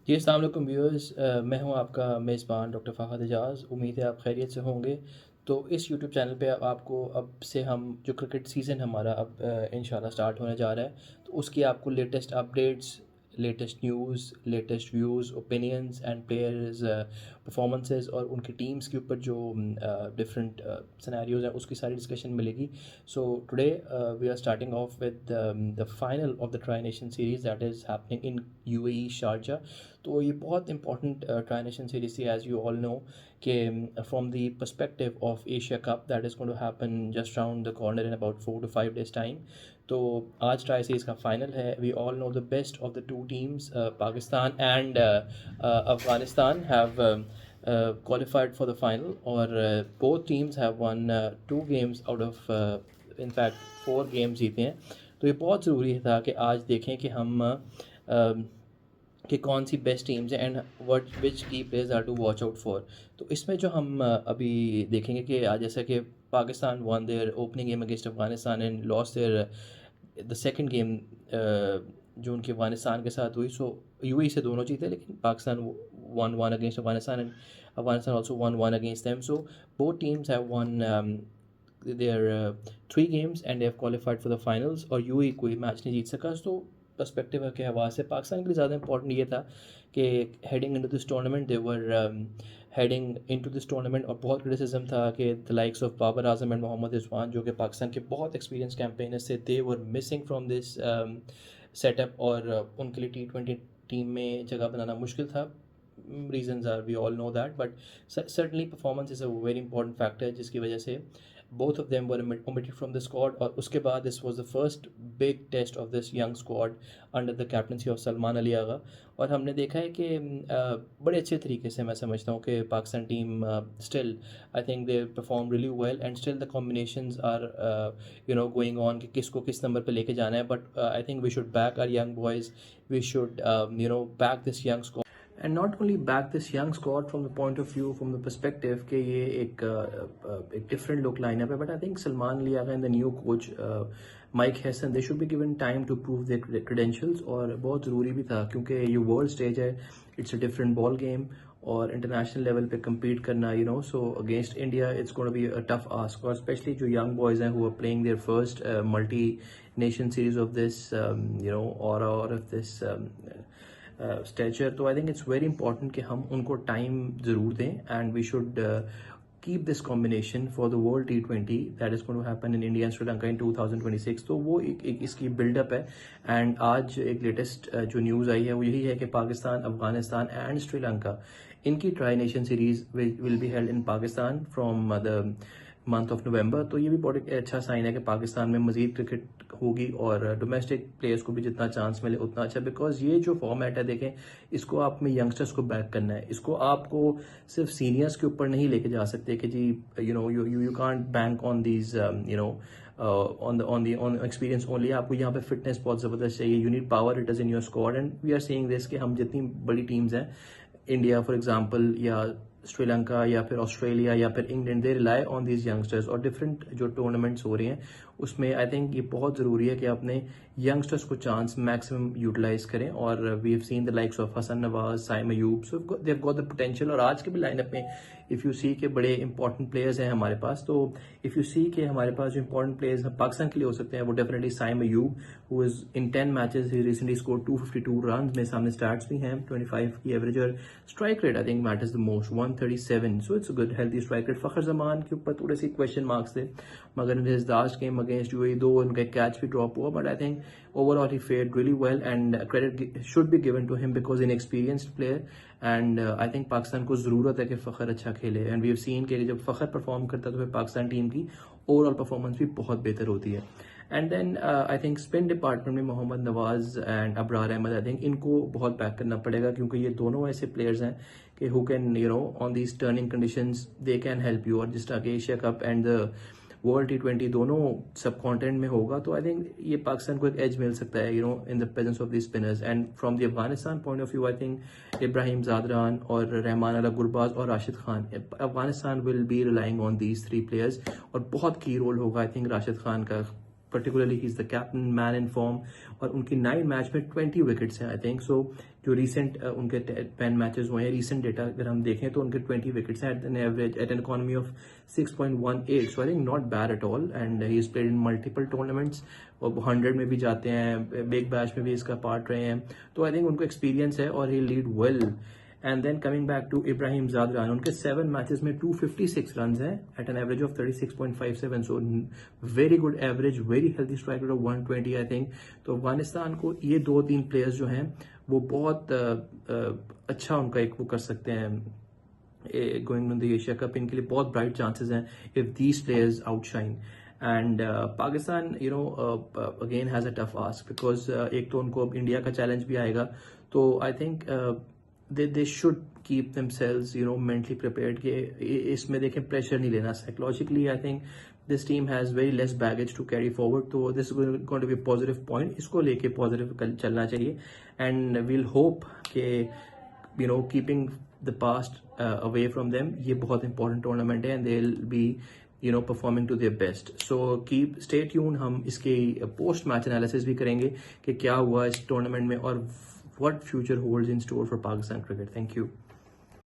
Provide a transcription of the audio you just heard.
जी, अस्सलाम वालेकुम व्यूअर्स। मैं हूं आपका मेज़बान डॉक्टर फ़हद एजाज़। उम्मीद है आप खैरियत से होंगे। तो इस यूट्यूब चैनल पे आपको अब से हम जो क्रिकेट सीज़न हमारा अब इंशाल्लाह स्टार्ट होने जा रहा है, तो उसकी आपको latest updates, latest news, latest views, opinions and players performances और उनकी टीम्स के ऊपर जो डिफरेंट सिनेरियोज़ हैं उसकी सारी डिस्कशन मिलेगी। So today we are starting off with the final of the tri nation series that is happening in UAE Sharjah. तो ये बहुत इंपॉर्टेंट ट्राई नेशन सीरीज थी, एज यू ऑल नो कि from the perspective of Asia Cup that is going to happen just round the corner in about 4 to 5 days time. तो आज tri series का final है। We all know the best of the two teams, Pakistan and Afghanistan have qualified for the final, और both teams have won 2 games out of in fact 4 games जीते हैं। तो ये बहुत ज़रूरी था कि आज देखें कि हम कि कौन सी बेस्ट टीम्स हैं एंड व्हाट विच की players are to watch out for. तो इसमें जो हम अभी देखेंगे कि आज जैसा कि Pakistan won their opening game against Afghanistan and lost their the second game जो उनकी अफगानिस्तान के साथ हुई। सो यूएई से दोनों जीते, लेकिन Pakistan one one against Afghanistan and Afghanistan also one one against them. So both teams have one their 3 games and they have qualified for the finals, और यूएई कोई मैच नहीं जीत सका। तो पर्सपेक्टिव के हवाले से पाकिस्तान के लिए ज़्यादा इंपॉर्टेंट ये था कि heading into this tournament they were heading into this tournament, और बहुत क्रिटिसिज्म था कि the likes of Babar Azam and Mohammad Rizwan जो कि पाकिस्तान के बहुत एक्सपीरियंस कैंपेनर्स थे, they were missing from this setup, और उनके लिए T20 टीम में जगह बनाना मुश्किल था। Reasons are we all know that, but certainly performance is a very important factor जिसकी वजह से both of them were omitted from the squad। और उसके बाद this was the first big test of this young squad under the captaincy of Salman Ali Agha. और हमने देखा है कि बड़े अच्छे तरीके से मैं समझता हूँ कि Pakistan team still I think they perform really well and still the combinations are going on कि किसको किस नंबर पे लेके जाना है। But I think we should back our young boys, we should back this young squad and not only back this young squad from the point of view, from the perspective कि ये एक different look lineup है, but I think Salman Ali Agha and the new coach Mike Hesson, they should be given time to prove their credentials। और बहुत ज़रूरी भी था क्योंकि ये वर्ल्ड स्टेज है, it's a different ball game, और इंटरनेशनल लेवल पे compete करना so against India it's going to be a tough ask, और especially जो young boys हैं who are playing their first multi-nation series of this or of this stature. तो I think it's very important कि हम उनको time ज़रूर दें and we should keep this combination for the world T20 that is going to happen in India and Sri Lanka इन 2026। तो वो एक इसकी बिल्डअप है। एंड आज एक लेटेस्ट जो न्यूज़ आई है वो यही है कि पाकिस्तान, अफगानिस्तान एंड श्रीलंका, इनकी try nation series will be held in Pakistan from the month of November. तो ये भी बहुत अच्छा साइन है कि पाकिस्तान में मजीद क्रिकेट होगी और डोमेस्टिक प्लेयर्स को भी जितना चांस मिले उतना अच्छा, बिकॉज ये जो फॉर्मेट है देखें, इसको आप में यंगस्टर्स को बैक करना है। इसको आपको सिर्फ सीनियर्स के ऊपर नहीं लेके जा सकते कि जी you can't bank on these on experience only. आपको यहाँ पे फिटनेस बहुत ज़बरदस्त चाहिए। You need power it is in your squad and we are seeing this कि हम जितनी बड़ी टीम्स हैं, इंडिया फॉर एग्जांपल या श्रीलंका या फिर ऑस्ट्रेलिया या फिर England, they rely on these youngsters. और डिफरेंट जो टूर्नामेंट्स हो रहे हैं उसमें आई थिंक ये बहुत ज़रूरी है कि अपने यंगस्टर्स को चांस मैक्सिमम यूटिलाइज करें। और we have seen the likes of Hasan Nawaz, Saim Ayub, so they have got the potential. और आज के भी लाइनअप में इफ़ यू सी के बड़े इंपॉर्टेंट प्लेयर्स हैं हमारे पास, तो इफ़ यू सी के हमारे पास जो इंपॉर्टेंट प्लेयर्स पाकिस्तान के लिए हो सकते हैं वो definitely Saim Ayub, who is in 10 matches ही रिसेंटली स्कोर 252 रन। मेरे सामने स्टैट्स भी हैं, 25 की एवरेज, और strike rate I think matters the most, 137। So it's a good healthy strike rate. Fakhar Zaman के ऊपर थोड़े से क्वेश्चन मार्क्स थे, मगर in his last game against UAE दो उनका कैच भी ड्रॉप हुआ, but I think overall he fared really well and credit should be given to him because inexperienced player and I think Pakistan को ज़रूरत है कि फ़खर अच्छा खेले। एंड वी हैव सीन कि जब फ़खर परफॉर्म करता है तो फिर पाकिस्तान टीम की ओवरऑल परफॉर्मेंस भी बहुत बेहतर होती है। And then I think spin department में Mohammad Nawaz and Abrar Ahmed, I think इनको बहुत बैक करना पड़ेगा क्योंकि ये दोनों ऐसे प्लेयर्स हैं कि who can on these turning conditions they can help you. और जिस तरह के Asia cup and the world T20 दोनों सब कॉन्टिनेंट में होगा, तो आई थिंक ये पाकिस्तान को एक एज मिल सकता है in the presence of the spinners. And from the Afghanistan point of view I think Ibrahim Zadran और रहमान अला गुरबाज और Rashid Khan, Afghanistan will be relying on these 3 players. और बहुत की रोल होगा आई थिंक राशिद खान का particularly he is the captain, man in form, और उनकी 9 मैच में 20 विकेट्स हैं आई थिंक। सो जो रिसेंट उनके 10 मैचेस हुए हैं, रिसेंट डेटा अगर हम देखें तो उनके 20 विकेट्स हैं at an average, at an economy of 6.18। So I think not bad at all, and he is played in multiple tournaments, और 100 में भी जाते हैं, बिग बैश में भी इसका पार्ट रहे हैं, तो आई थिंक उनको एक्सपीरियंस है और he lead well. And then coming back to Ibrahim Zadran, उनके 7 मैचेस में 256 रन हैं at an average of 36.57। So very good average, very healthy strike rate of 120 I think. तो अफगानिस्तान को ये 2-3 प्लेयर्स जो हैं वो बहुत अच्छा उनका एक वो कर सकते हैं going to the Asia Cup. इनके लिए बहुत ब्राइट चांसेस हैं if these players outshine. And Pakistan again has a tough ask, because एक तो उनको अब इंडिया का चैलेंज भी आएगा, तो I think they should keep themselves mentally prepared कि इसमें देखें प्रेशर नहीं लेना। Psychologically I think this team has very less baggage to carry forward, तो this is going to be positive point, इसको लेके पॉजिटिव चलना चाहिए। एंड वील होप कि keeping the past away from them, ये बहुत इंपॉर्टेंट टूर्नामेंट है and they will be performing to their best. So keep stay tune, हम इसके पोस्ट मैच एनालिसिस भी करेंगे कि क्या हुआ इस टूर्नामेंट में और what future holds in store for Pakistan cricket. Thank you.